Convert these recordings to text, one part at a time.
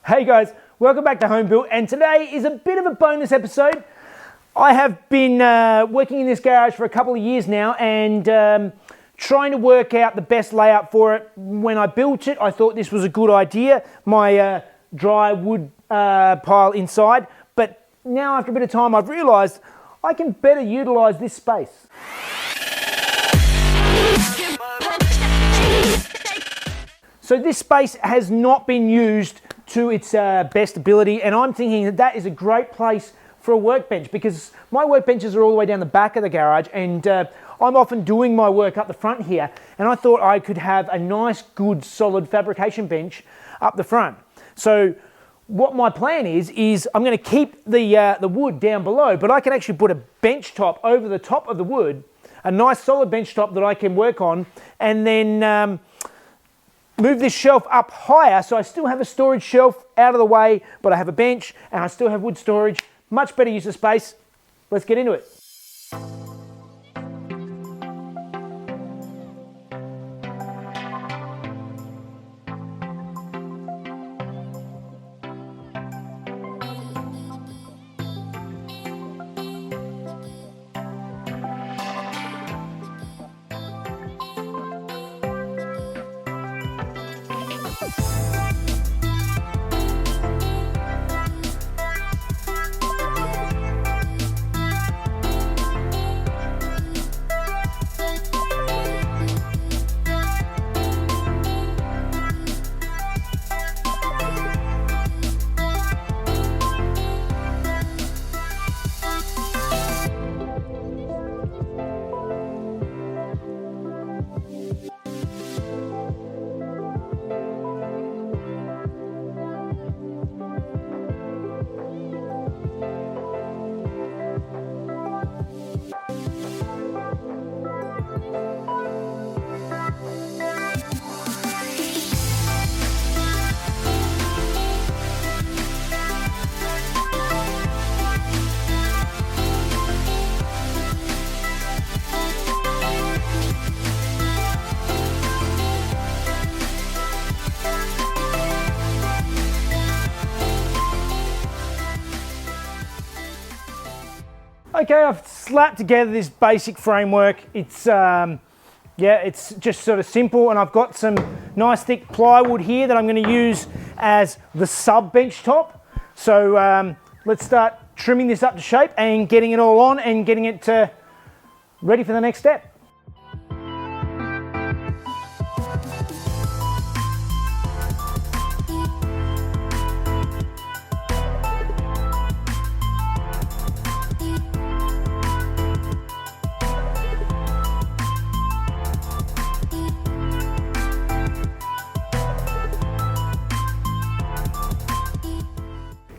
Hey guys, welcome back to Home Built, and today is a bit of a bonus episode. I have been working in this garage for a couple of years now and trying to work out the best layout for it. When I built it, I thought this was a good idea, my dry wood pile inside, but now after a bit of time I've realised I can better utilise this space. So this space has not been used to its best ability, and I'm thinking that that is a great place for a workbench because my workbenches are all the way down the back of the garage, and I'm often doing my work up the front here, and I thought I could have a nice, good, solid fabrication bench up the front. So what my plan is I'm going to keep the wood down below, but I can actually put a bench top over the top of the wood, a nice solid bench top that I can work on, and then move this shelf up higher so I still have a storage shelf out of the way, but I have a bench and I still have wood storage. Much better use of space. Let's get into it. Okay, I've slapped together this basic framework. It's it's just sort of simple, and I've got some nice thick plywood here that I'm going to use as the sub bench top. So let's start trimming this up to shape and getting it all on and getting it ready for the next step.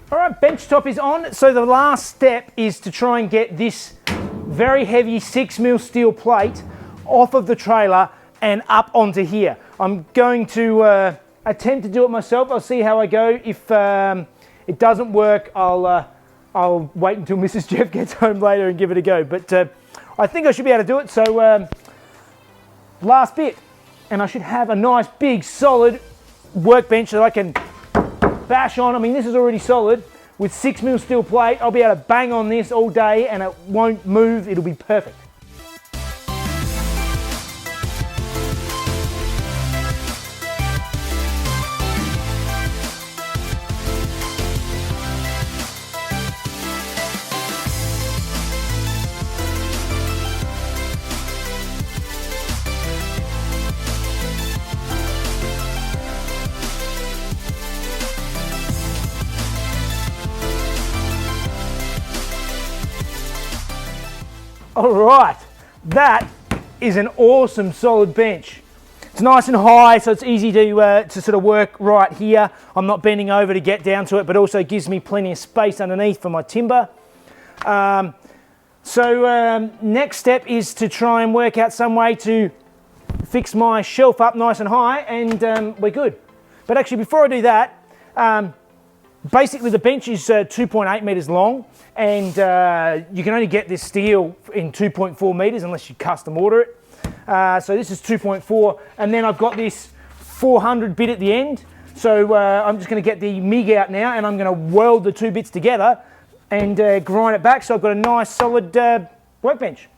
All right, bench top is on. So the last step is to try and get this very heavy 6mm steel plate off of the trailer and up onto here. I'm going to attempt to do it myself. I'll see how I go. If it doesn't work, I'll wait until Mrs. Jeff gets home later and give it a go. But I think I should be able to do it. So last bit, and I should have a nice big solid workbench that I can bash on. I mean, this is already solid. With 6mm steel plate, I'll be able to bang on this all day and it won't move. It'll be perfect. All right, that is an awesome solid bench. It's nice and high, so it's easy to sort of work right here. I'm not bending over to get down to it, but also gives me plenty of space underneath for my timber. Next step is to try and work out some way to fix my shelf up nice and high, and we're good. But actually, before I do that, basically the bench is 2.8 metres long, and you can only get this steel in 2.4 metres unless you custom order it. So this is 2.4, and then I've got this 400 bit at the end. So I'm just going to get the MIG out now, and I'm going to weld the two bits together and grind it back so I've got a nice solid workbench.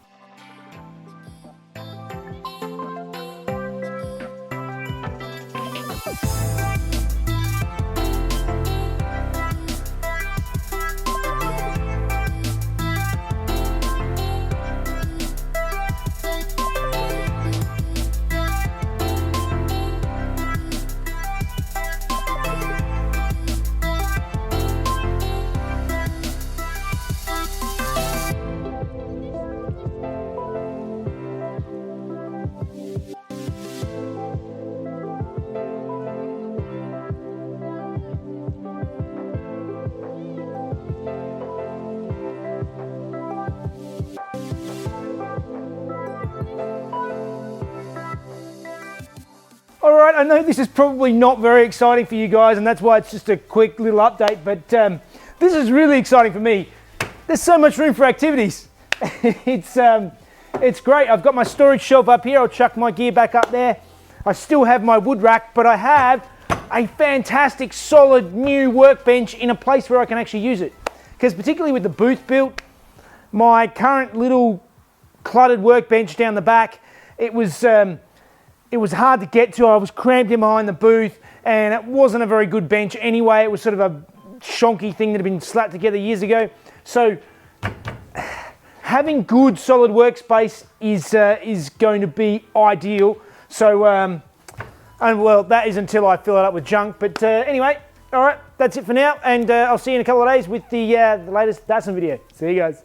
All right, I know this is probably not very exciting for you guys, and that's why it's just a quick little update, but this is really exciting for me. There's so much room for activities. It's great. I've got my storage shelf up here. I'll chuck my gear back up there. I still have my wood rack, but I have a fantastic, solid, new workbench in a place where I can actually use it. Because particularly with the booth built, my current little cluttered workbench down the back, it was hard to get to. I was cramped in behind the booth, and it wasn't a very good bench anyway. It was sort of a shonky thing that had been slapped together years ago. So having good solid workspace is going to be ideal. So and well, that is until I fill it up with junk. But anyway, all right, that's it for now, and I'll see you in a couple of days with the latest Datsun video. See you guys.